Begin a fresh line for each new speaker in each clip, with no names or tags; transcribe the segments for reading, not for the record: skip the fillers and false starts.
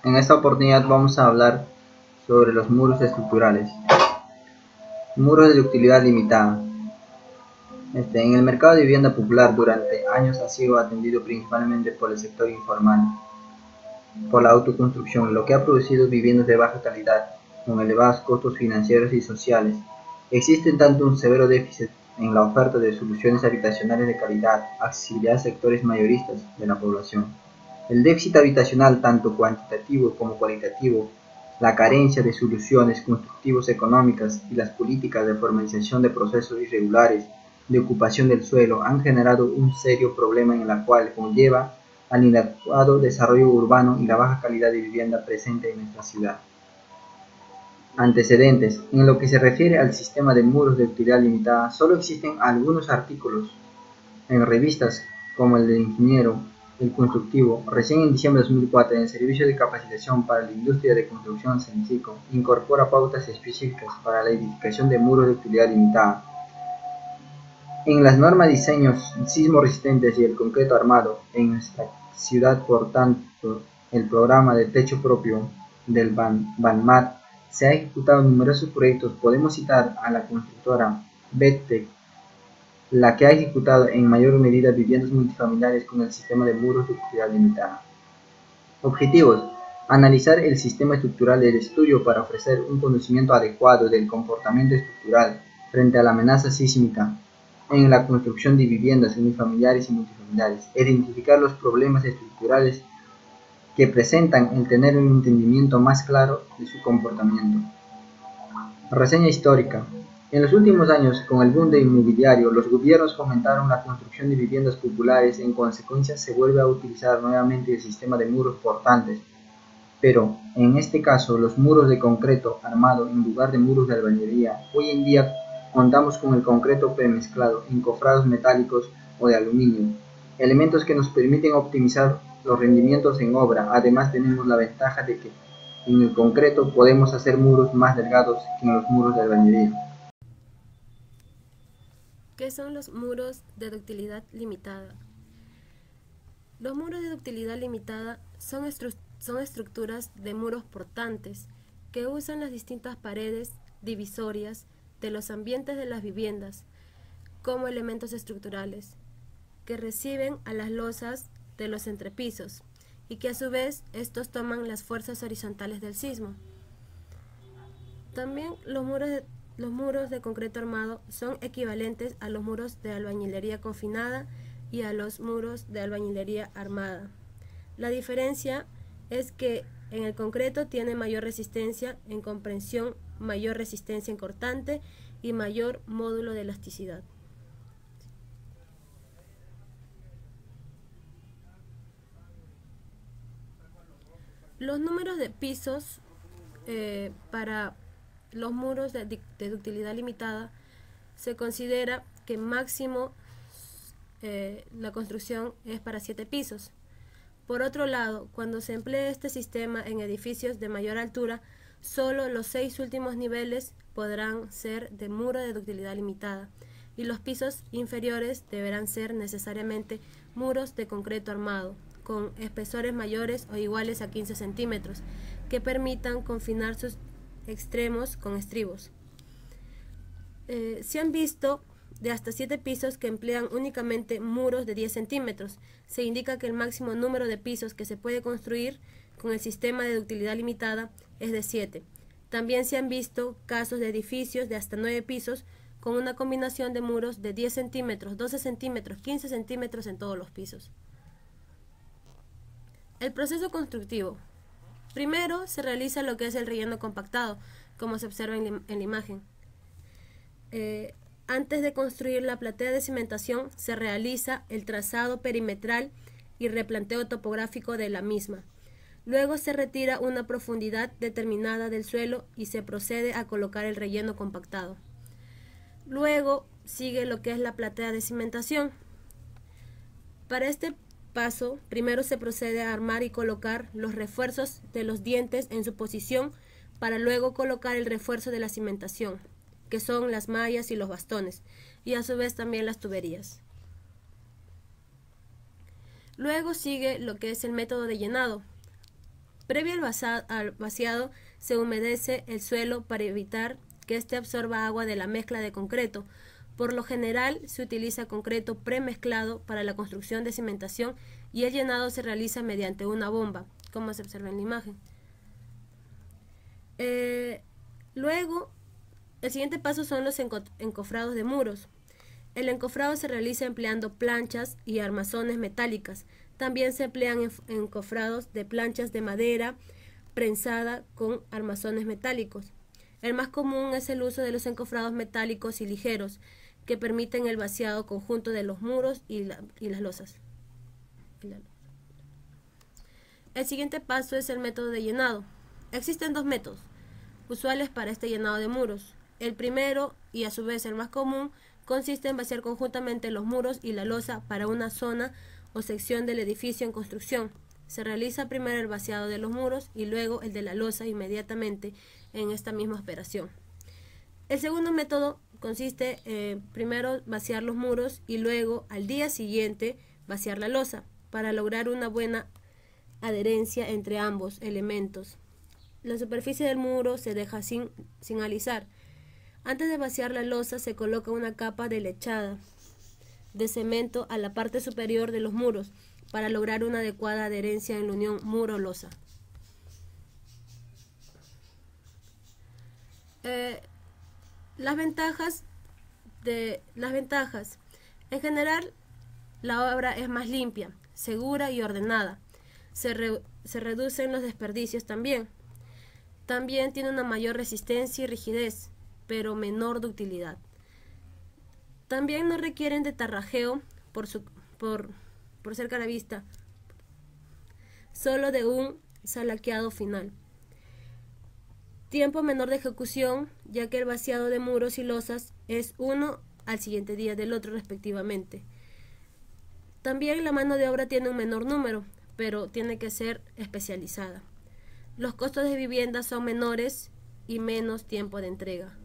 En esta oportunidad vamos a hablar sobre los muros estructurales. Muros de utilidad limitada. En el mercado de vivienda popular durante años ha sido atendido principalmente por el sector informal, por la autoconstrucción, lo que ha producido viviendas de baja calidad, con elevados costos financieros y sociales. Existe tanto un severo déficit en la oferta de soluciones habitacionales de calidad, accesibilidad a sectores mayoristas de la población. El déficit habitacional, tanto cuantitativo como cualitativo, la carencia de soluciones constructivas económicas y las políticas de formalización de procesos irregulares de ocupación del suelo han generado un serio problema en el cual conlleva al inadecuado desarrollo urbano y la baja calidad de vivienda presente en nuestra ciudad. Antecedentes. En lo que se refiere al sistema de muros de utilidad limitada, solo existen algunos artículos en revistas como el de Ingeniero, el Constructivo. Recién en diciembre de 2004, el Servicio de Capacitación para la Industria de Construcción CENSICO incorpora pautas específicas para la edificación de muros de utilidad limitada. En las normas de diseños sismo resistentes y el concreto armado en nuestra ciudad, por tanto, el programa de techo propio del BANMAT se ha ejecutado numerosos proyectos. Podemos citar a la constructora BETEC, la que ha ejecutado en mayor medida viviendas multifamiliares con el sistema de muros de utilidad limitada. Objetivos: analizar el sistema estructural del estudio para ofrecer un conocimiento adecuado del comportamiento estructural frente a la amenaza sísmica en la construcción de viviendas unifamiliares y multifamiliares, identificar los problemas estructurales que presentan el tener un entendimiento más claro de su comportamiento. Reseña histórica. En los últimos años, con el boom de inmobiliario, los gobiernos fomentaron la construcción de viviendas populares. En consecuencia, se vuelve a utilizar nuevamente el sistema de muros portantes, pero en este caso los muros de concreto armado en lugar de muros de albañilería. Hoy en día contamos con el concreto premezclado, encofrados metálicos o de aluminio, elementos que nos permiten optimizar los rendimientos en obra. Además, tenemos la ventaja de que en el concreto podemos hacer muros más delgados que en los muros de albañilería.
¿Qué son los muros de ductilidad limitada? Los muros de ductilidad limitada son estructuras de muros portantes que usan las distintas paredes divisorias de los ambientes de las viviendas como elementos estructurales, que reciben a las losas de los entrepisos y que a su vez estos toman las fuerzas horizontales del sismo. También los muros de concreto armado son equivalentes a los muros de albañilería confinada y a los muros de albañilería armada. La diferencia es que en el concreto tiene mayor resistencia en comprensión, mayor resistencia en cortante y mayor módulo de elasticidad. Los números de pisos para los muros de ductilidad limitada se considera que máximo la construcción es para 7 pisos. Por otro lado, cuando se emplea este sistema en edificios de mayor altura, solo los 6 últimos niveles podrán ser de muro de ductilidad limitada y los pisos inferiores deberán ser necesariamente muros de concreto armado con espesores mayores o iguales a 15 centímetros que permitan confinar sus extremos con estribos. Se han visto de hasta 7 pisos que emplean únicamente muros de 10 centímetros. Se indica que el máximo número de pisos que se puede construir con el sistema de ductilidad limitada es de 7. También se han visto casos de edificios de hasta 9 pisos con una combinación de muros de 10 centímetros, 12 centímetros, 15 centímetros en todos los pisos. El proceso constructivo. Primero se realiza lo que es el relleno compactado, como se observa en la imagen. Antes de construir la platea de cimentación, se realiza el trazado perimetral y replanteo topográfico de la misma. Luego se retira una profundidad determinada del suelo y se procede a colocar el relleno compactado. Luego sigue lo que es la platea de cimentación. Para este paso, primero se procede a armar y colocar los refuerzos de los dientes en su posición para luego colocar el refuerzo de la cimentación, que son las mallas y los bastones, y a su vez también las tuberías. Luego sigue lo que es el método de llenado. Previo al vaciado, se humedece el suelo para evitar que éste absorba agua de la mezcla de concreto. Por lo general, se utiliza concreto premezclado para la construcción de cimentación y el llenado se realiza mediante una bomba, como se observa en la imagen. Luego, el siguiente paso son los encofrados de muros. El encofrado se realiza empleando planchas y armazones metálicas. También se emplean encofrados de planchas de madera prensada con armazones metálicos. El más común es el uso de los encofrados metálicos y ligeros, que permiten el vaciado conjunto de los muros y las losas. El siguiente paso es el método de llenado. Existen dos métodos usuales para este llenado de muros. El primero, y a su vez el más común, consiste en vaciar conjuntamente los muros y la losa para una zona o sección del edificio en construcción. Se realiza primero el vaciado de los muros y luego el de la losa inmediatamente en esta misma operación. El segundo método consiste en primero vaciar los muros y luego al día siguiente vaciar la losa para lograr una buena adherencia entre ambos elementos. La superficie del muro se deja sin alisar. Antes de vaciar la losa se coloca una capa de lechada de cemento a la parte superior de los muros para lograr una adecuada adherencia en la unión muro-losa. Las ventajas. En general, la obra es más limpia, segura y ordenada. Se reducen los desperdicios también. También tiene una mayor resistencia y rigidez, pero menor ductilidad. También no requieren de tarrajeo por ser caravista, solo de un salaqueado final. Tiempo menor de ejecución, ya que el vaciado de muros y losas es uno al siguiente día del otro respectivamente. También la mano de obra tiene un menor número, pero tiene que ser especializada. Los costos de vivienda son menores y menos tiempo de entrega.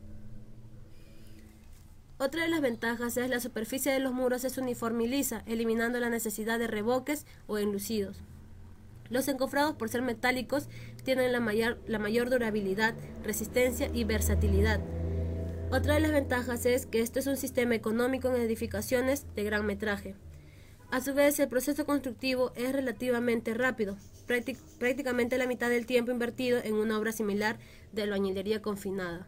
Otra de las ventajas es la superficie de los muros es uniforme y lisa, eliminando la necesidad de revoques o enlucidos. Los encofrados, por ser metálicos, tienen la mayor durabilidad, resistencia y versatilidad. Otra de las ventajas es que esto es un sistema económico en edificaciones de gran metraje. A su vez, el proceso constructivo es relativamente rápido, prácticamente la mitad del tiempo invertido en una obra similar de albañilería confinada.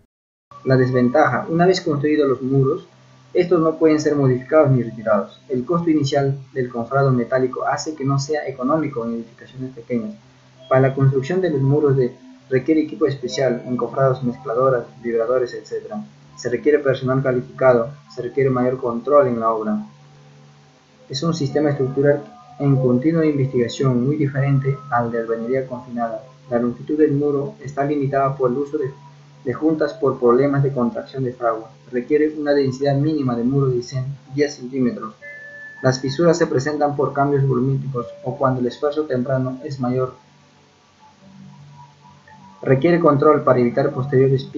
La desventaja: una vez construidos los muros, estos no pueden ser modificados ni retirados. El costo inicial del encofrado metálico hace que no sea económico en edificaciones pequeñas. Para la construcción de los muros requiere equipo especial, encofrados, mezcladoras, vibradores, etc. Se requiere personal calificado, se requiere mayor control en la obra. Es un sistema estructural en continua investigación, muy diferente al de albañilería confinada. La longitud del muro está limitada por el uso de juntas por problemas de contracción de fragua. Requiere una densidad mínima de muro de 10 centímetros. Las fisuras se presentan por cambios volumínicos o cuando el esfuerzo temprano es mayor. Requiere control para evitar posteriores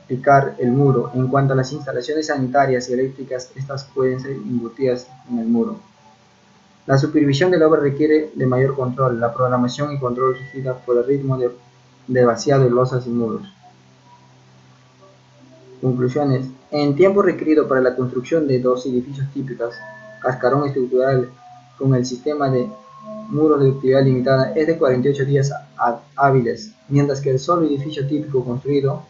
picar el muro. En cuanto a las instalaciones sanitarias y eléctricas, estas pueden ser embutidas en el muro. La supervisión de la obra requiere de mayor control. La programación y control regida por el ritmo de vaciado de losas y muros. Conclusiones. En tiempo requerido para la construcción de dos edificios típicos, cascarón estructural con el sistema de muros de utilidad limitada es de 48 días hábiles, mientras que el solo edificio típico construido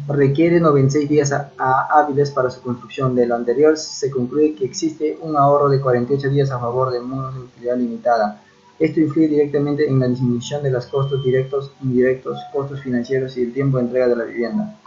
requiere 96 días hábiles para su construcción. De lo anterior se concluye que existe un ahorro de 48 días a favor de muros de utilidad limitada. Esto influye directamente en la disminución de los costos directos, indirectos, costos financieros y el tiempo de entrega de la vivienda.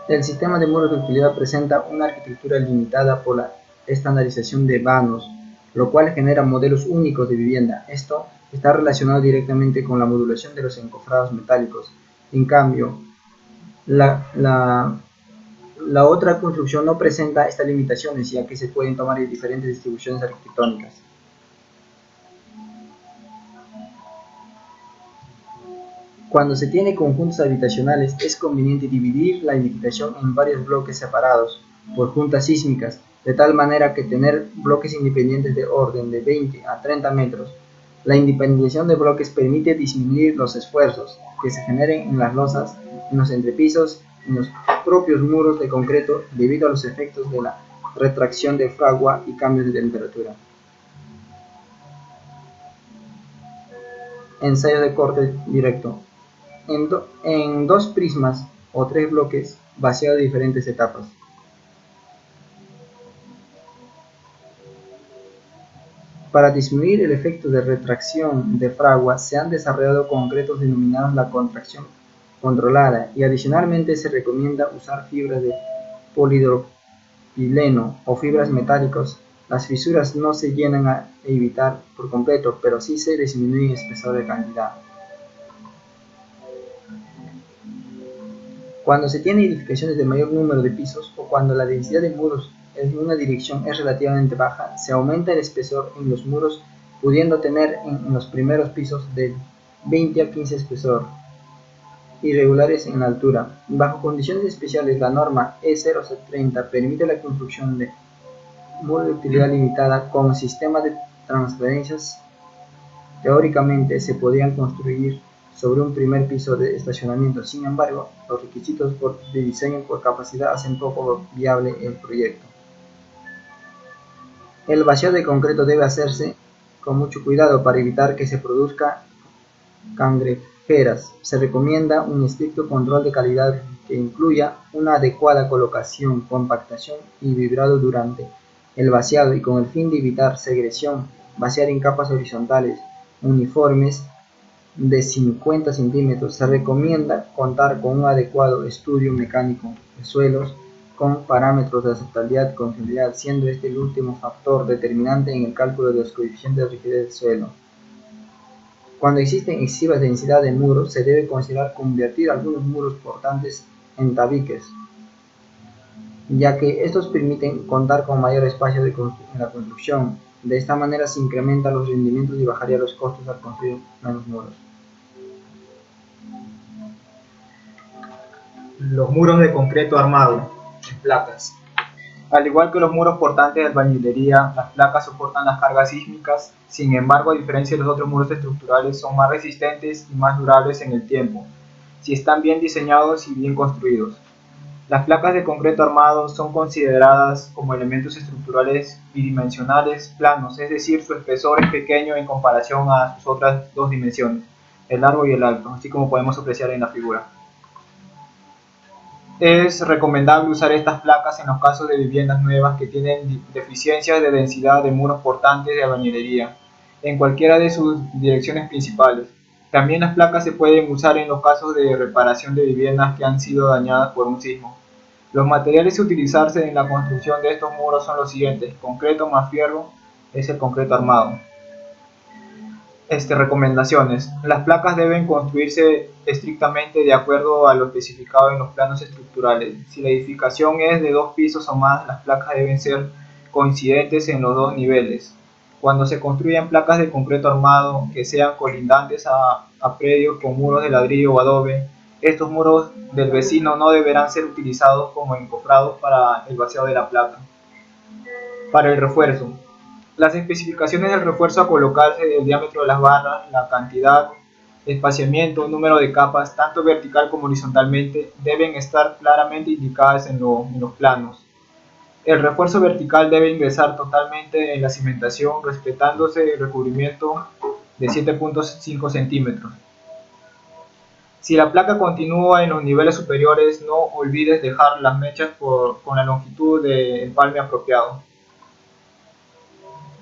El sistema de muros de utilidad presenta una arquitectura limitada por la estandarización de vanos, lo cual genera modelos únicos de vivienda. Esto está relacionado directamente con la modulación de los encofrados metálicos. En cambio, la otra construcción no presenta estas limitaciones, ya que se pueden tomar diferentes distribuciones arquitectónicas. Cuando se tiene conjuntos habitacionales, es conveniente dividir la edificación en varios bloques separados, por juntas sísmicas, de tal manera que tener bloques independientes de orden de 20 a 30 metros. La independización de bloques permite disminuir los esfuerzos que se generen en las losas, en los entrepisos, en los propios muros de concreto debido a los efectos de la retracción de fragua y cambios de temperatura. Ensayo de corte directo. En dos prismas o tres bloques, vaciado de diferentes etapas. Para disminuir el efecto de retracción de fragua se han desarrollado concretos denominados la contracción controlada y adicionalmente se recomienda usar fibras de polipropileno o fibras metálicas. Las fisuras no se llenan a evitar por completo, pero sí se disminuye el espesor de cantidad. Cuando se tiene edificaciones de mayor número de pisos o cuando la densidad de muros en una dirección es relativamente baja, se aumenta el espesor en los muros, pudiendo tener en los primeros pisos de 20 a 15 espesor, irregulares en la altura. Bajo condiciones especiales, la norma E030 permite la construcción de muros de utilidad limitada con sistemas de transferencias. Teóricamente se podrían construir sobre un primer piso de estacionamiento. Sin embargo, los requisitos de diseño por capacidad hacen poco viable el proyecto. El vaciado de concreto debe hacerse con mucho cuidado para evitar que se produzcan cangrejeras. Se recomienda un estricto control de calidad que incluya una adecuada colocación, compactación y vibrado durante el vaciado y con el fin de evitar segresión, vaciar en capas horizontales uniformes de 50 centímetros. Se recomienda contar con un adecuado estudio mecánico de suelos con parámetros de aceptabilidad y confiabilidad, siendo este el último factor determinante en el cálculo de los coeficientes de rigidez del suelo. Cuando existen excesiva densidad de muros, se debe considerar convertir algunos muros portantes en tabiques, ya que estos permiten contar con mayor espacio en la construcción. De esta manera se incrementan los rendimientos y bajaría los costos al construir menos muros.
Los muros de concreto armado en placas. Al igual que los muros portantes de albañilería, las placas soportan las cargas sísmicas. Sin embargo, a diferencia de los otros muros estructurales, son más resistentes y más durables en el tiempo, si están bien diseñados y bien construidos. Las placas de concreto armado son consideradas como elementos estructurales bidimensionales planos, es decir, su espesor es pequeño en comparación a sus otras dos dimensiones, el largo y el alto, así como podemos apreciar en la figura. Es recomendable usar estas placas en los casos de viviendas nuevas que tienen deficiencias de densidad de muros portantes de albañilería, en cualquiera de sus direcciones principales. También las placas se pueden usar en los casos de reparación de viviendas que han sido dañadas por un sismo. Los materiales a utilizarse en la construcción de estos muros son los siguientes: concreto más fierro es el concreto armado. Recomendaciones. Las placas deben construirse estrictamente de acuerdo a lo especificado en los planos estructurales. Si la edificación es de 2 pisos o más, las placas deben ser coincidentes en los 2 niveles. Cuando se construyan placas de concreto armado que sean colindantes a predios con muros de ladrillo o adobe, estos muros del vecino no deberán ser utilizados como encofrados para el vaciado de la placa. Para el refuerzo. Las especificaciones del refuerzo a colocarse, el diámetro de las barras, la cantidad, espaciamiento, número de capas, tanto vertical como horizontalmente, deben estar claramente indicadas en los planos. El refuerzo vertical debe ingresar totalmente en la cimentación, respetándose el recubrimiento de 7.5 centímetros. Si la placa continúa en los niveles superiores, no olvides dejar las mechas con la longitud de empalme apropiado.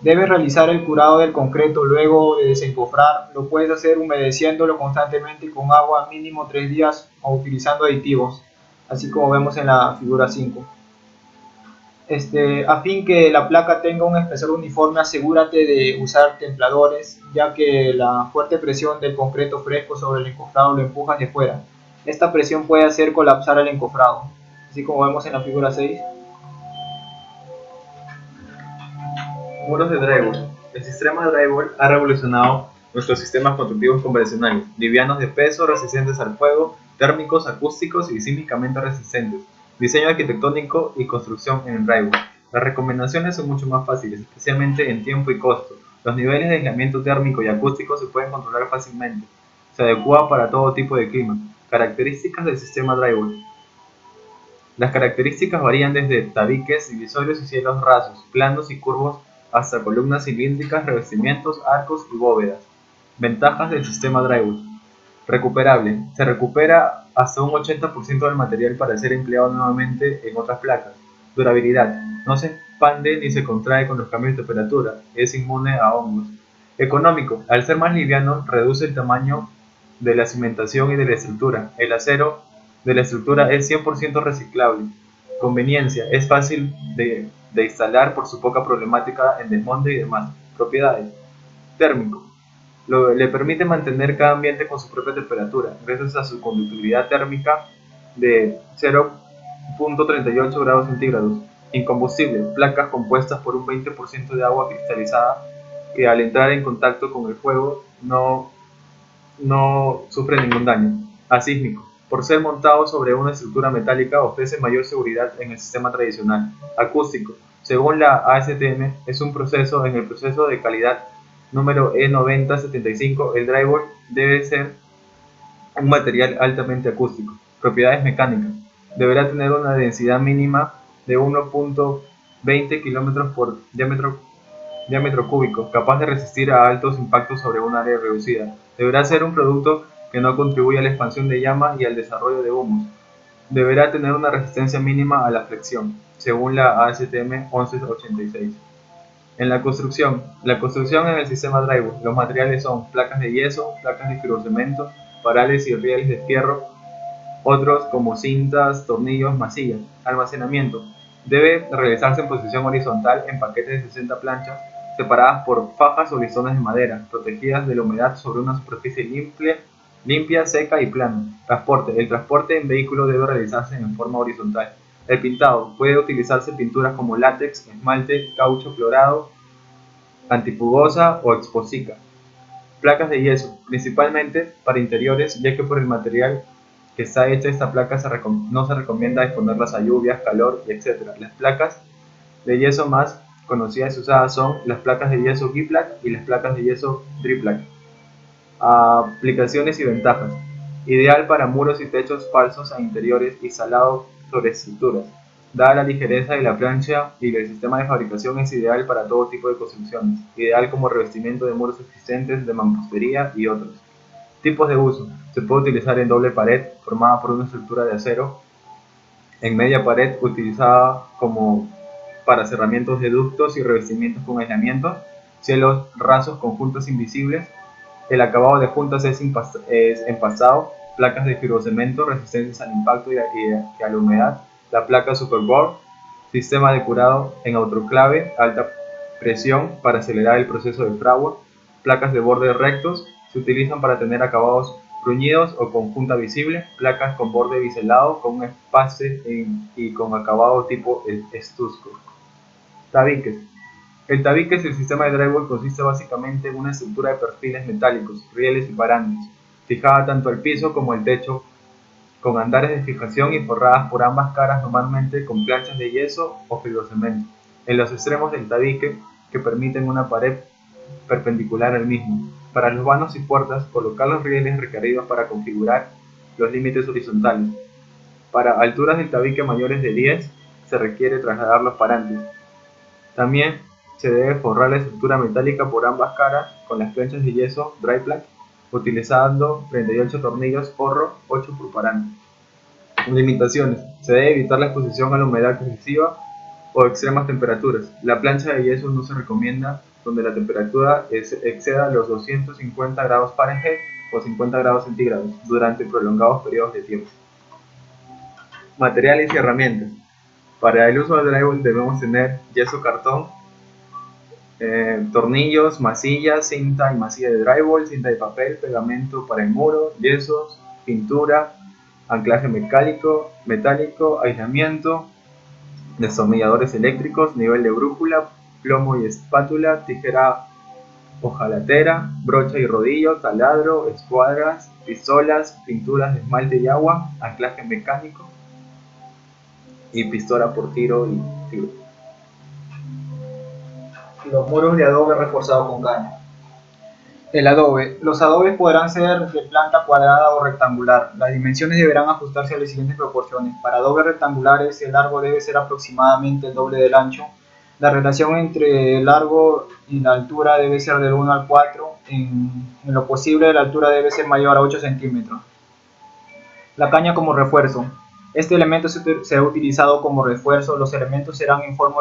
Debes realizar el curado del concreto luego de desencofrar. Lo puedes hacer humedeciéndolo constantemente con agua mínimo 3 días o utilizando aditivos, así como vemos en la figura 5. A fin que la placa tenga un espesor uniforme, asegúrate de usar templadores, ya que la fuerte presión del concreto fresco sobre el encofrado lo empuja hacia afuera. Esta presión puede hacer colapsar el encofrado, así como vemos en la figura 6.
Muros de drywall. El sistema de drywall ha revolucionado nuestros sistemas constructivos convencionales, livianos de peso, resistentes al fuego, térmicos, acústicos y sísmicamente resistentes, Diseño arquitectónico y construcción en el drywall. Las recomendaciones son mucho más fáciles, especialmente en tiempo y costo. Los niveles de aislamiento térmico y acústico se pueden controlar fácilmente. Se adecua para todo tipo de clima. Características del sistema drywall. Las características varían desde tabiques divisorios y cielos rasos, planos y curvos, hasta columnas cilíndricas, revestimientos, arcos y bóvedas. Ventajas del sistema drywall. Recuperable. Se recupera hasta un 80% del material para ser empleado nuevamente en otras placas. Durabilidad. No se expande ni se contrae con los cambios de temperatura. Es inmune a hongos. Económico. Al ser más liviano, reduce el tamaño de la cimentación y de la estructura. El acero de la estructura es 100% reciclable. Conveniencia. Es fácil de instalar por su poca problemática en desmonte y demás. Propiedades. Térmico. Le permite mantener cada ambiente con su propia temperatura, gracias a su conductividad térmica de 0.38 grados centígrados. Incombustible, placas compuestas por un 20% de agua cristalizada que al entrar en contacto con el fuego no sufre ningún daño. Asísmico, por ser montado sobre una estructura metálica ofrece mayor seguridad en el sistema tradicional. Acústico, según la ASTM, es un proceso en el proceso de calidad número E9075, el drywall debe ser un material altamente acústico. Propiedades mecánicas. Deberá tener una densidad mínima de 1.20 kg por diámetro cúbico, capaz de resistir a altos impactos sobre un área reducida. Deberá ser un producto que no contribuya a la expansión de llama y al desarrollo de humos. Deberá tener una resistencia mínima a la flexión, según la ASTM 1186. En la construcción en el sistema drywall, los materiales son placas de yeso, placas de fibrocemento, parales y rieles de fierro, otros como cintas, tornillos, masillas. Almacenamiento. Debe realizarse en posición horizontal en paquetes de 60 planchas, separadas por fajas o listones de madera, protegidas de la humedad sobre una superficie limpia, seca y plana. Transporte. El transporte en vehículo debe realizarse en forma horizontal. El pintado. Puede utilizarse pinturas como látex, esmalte, caucho clorado, antifugosa o exposica. Placas de yeso, principalmente para interiores, ya que por el material que está hecha esta placa no se recomienda exponerlas a lluvias, calor, etc. Las placas de yeso más conocidas y usadas son las placas de yeso Giplac y las placas de yeso Triplac. Aplicaciones y ventajas. Ideal para muros y techos falsos a interiores y salado sobre estructuras. Dada la ligereza de la plancha y del sistema de fabricación, es ideal para todo tipo de construcciones. Ideal como revestimiento de muros existentes, de mampostería y otros. Tipos de uso. Se puede utilizar en doble pared, formada por una estructura de acero. En media pared, utilizada como para cerramientos de ductos y revestimientos con aislamiento. Cielos rasos con juntas invisibles. El acabado de juntas es empastado. Placas de fibrocemento resistentes al impacto y a la humedad. La placa Superboard, sistema de curado en autoclave, alta presión para acelerar el proceso de fragua. Placas de bordes rectos, se utilizan para tener acabados bruñidos o con junta visible. Placas con borde biselado, con un espace y con acabado tipo estusco. Tabiques. El tabique es el sistema de drywall, consiste básicamente en una estructura de perfiles metálicos, rieles y parantes, fijada tanto al piso como al techo, con andares de fijación y forradas por ambas caras, normalmente con planchas de yeso o fibrocemento, en los extremos del tabique, que permiten una pared perpendicular al mismo. Para los vanos y puertas, colocar los rieles requeridos para configurar los límites horizontales. Para alturas del tabique mayores de 10, se requiere trasladar los parantes. También se debe forrar la estructura metálica por ambas caras con las planchas de yeso Dryplac, utilizando 38 tornillos forro, 8 por parante. Limitaciones. Se debe evitar la exposición a la humedad excesiva o extremas temperaturas. La plancha de yeso no se recomienda donde la temperatura exceda los 250 grados Fahrenheit o 50 grados centígrados durante prolongados periodos de tiempo. Materiales y herramientas. Para el uso del drywall debemos tener yeso cartón, tornillos, masillas, cinta y masilla de drywall, cinta de papel, pegamento para el muro, yesos, pintura, anclaje metálico, aislamiento, destornilladores eléctricos, nivel de brújula, plomo y espátula, tijera hojalatera, brocha y rodillo, taladro, escuadras, pistolas, pinturas de esmalte y agua, anclaje mecánico, y pistola por tiro y tiro.
Los muros de adobe reforzado con caña. El adobe. Los adobes podrán ser de planta cuadrada o rectangular. Las dimensiones deberán ajustarse a las siguientes proporciones. Para adobes rectangulares, el largo debe ser aproximadamente el doble del ancho. La relación entre el largo y la altura debe ser del 1 al 4. En lo posible, la altura debe ser mayor a 8 centímetros. La caña como refuerzo. Este elemento se ha utilizado como refuerzo. Los elementos serán en forma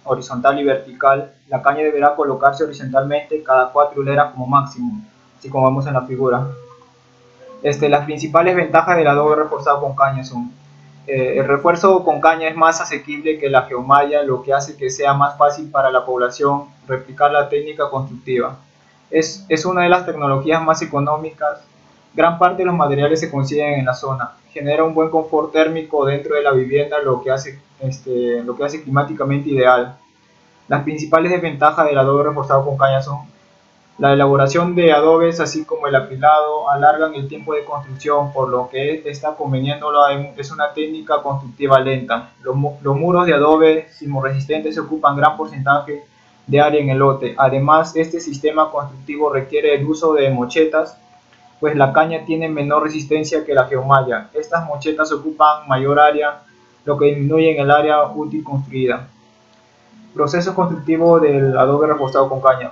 horizontal y vertical. La caña deberá colocarse horizontalmente cada 4 hileras como máximo, así como vemos en la figura. Las principales ventajas del adobe reforzado con caña son: el refuerzo con caña es más asequible que la geomalla, lo que hace que sea más fácil para la población replicar la técnica constructiva. Es una de las tecnologías más económicas. Gran parte de los materiales se consiguen en la zona. Genera un buen confort térmico dentro de la vivienda, lo que hace climáticamente ideal. Las principales desventajas del adobe reforzado con caña son: la elaboración de adobes, así como el apilado, alargan el tiempo de construcción, por lo que esta conveniéndolo es una técnica constructiva lenta. Los muros de adobe sismorresistentes ocupan gran porcentaje de área en el lote. Además, este sistema constructivo requiere el uso de mochetas, pues la caña tiene menor resistencia que la geomalla. Estas mochetas ocupan mayor área, lo que disminuye el área útil construida. Proceso constructivo del adobe reforzado con caña.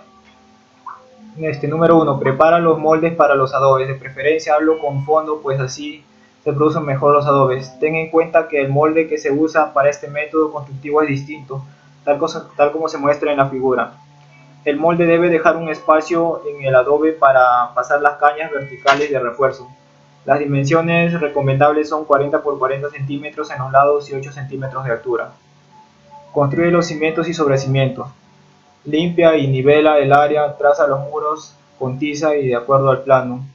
Número 1. Prepara los moldes para los adobes. De preferencia hazlo con fondo, pues así se producen mejor los adobes. Ten en cuenta que el molde que se usa para este método constructivo es distinto, tal como se muestra en la figura. El molde debe dejar un espacio en el adobe para pasar las cañas verticales de refuerzo. Las dimensiones recomendables son 40 por 40 centímetros en los lados y 8 centímetros de altura. Construye los cimientos y sobrecimientos. Limpia y nivela el área, traza los muros con tiza y de acuerdo al plano.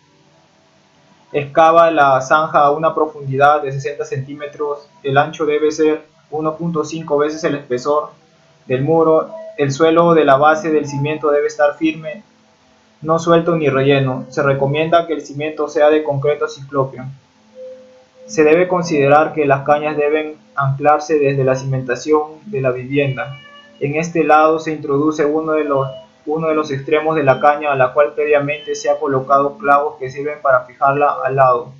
Excava la zanja a una profundidad de 60 centímetros. El ancho debe ser 1.5 veces el espesor del muro. El suelo de la base del cimiento debe estar firme, no suelto ni relleno. Se recomienda que el cimiento sea de concreto ciclópeo. Se debe considerar que las cañas deben anclarse desde la cimentación de la vivienda. En este lado se introduce uno de los extremos de la caña, a la cual previamente se ha colocado clavos que sirven para fijarla al lado.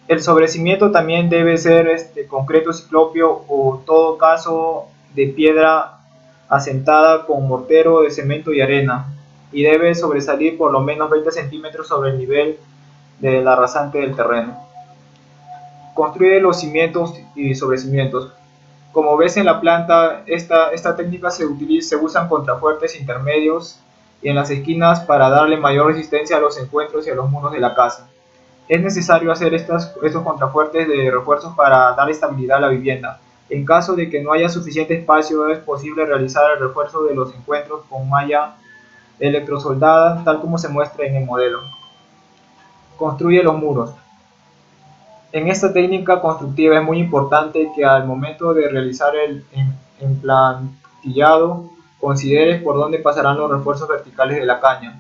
El sobrecimiento también debe ser concreto ciclópeo o en todo caso de piedra asentada con mortero de cemento y arena, y debe sobresalir por lo menos 20 centímetros sobre el nivel de la rasante del terreno. Construye los cimientos y sobrecimientos. Como ves en la planta, esta técnica se usan contrafuertes intermedios y en las esquinas para darle mayor resistencia a los encuentros y a los muros de la casa. Es necesario hacer estos contrafuertes de refuerzos para dar estabilidad a la vivienda. En caso de que no haya suficiente espacio, es posible realizar el refuerzo de los encuentros con malla electrosoldada, tal como se muestra en el modelo. Construye los muros. En esta técnica constructiva es muy importante que al momento de realizar el emplantillado consideres por dónde pasarán los refuerzos verticales de la caña.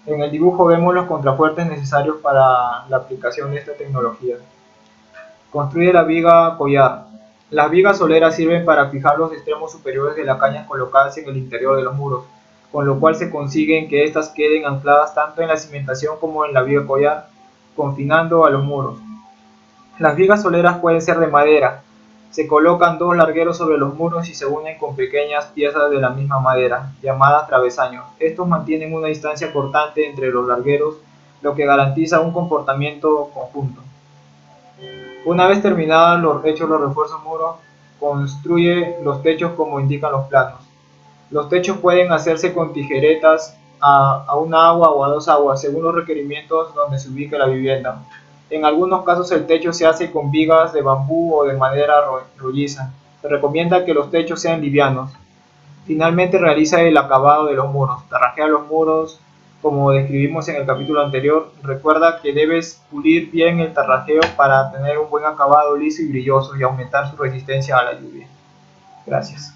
En el dibujo vemos los contrafuertes necesarios para la aplicación de esta tecnología. Construye la viga collar. Las vigas soleras sirven para fijar los extremos superiores de la caña colocadas en el interior de los muros, con lo cual se consiguen que éstas queden ancladas tanto en la cimentación como en la viga collar, confinando a los muros. Las vigas soleras pueden ser de madera. Se colocan dos largueros sobre los muros y se unen con pequeñas piezas de la misma madera, llamadas travesaños. Estos mantienen una distancia cortante entre los largueros, lo que garantiza un comportamiento conjunto. Una vez terminados los refuerzos muros, construye los techos como indican los planos. Los techos pueden hacerse con tijeretas a una agua o a 2 aguas, según los requerimientos donde se ubique la vivienda. En algunos casos el techo se hace con vigas de bambú o de madera rolliza. Se recomienda que los techos sean livianos. Finalmente realiza el acabado de los muros. Tarrajea los muros como describimos en el capítulo anterior. Recuerda que debes pulir bien el tarrajeo para tener un buen acabado liso y brilloso y aumentar su resistencia a la lluvia. Gracias.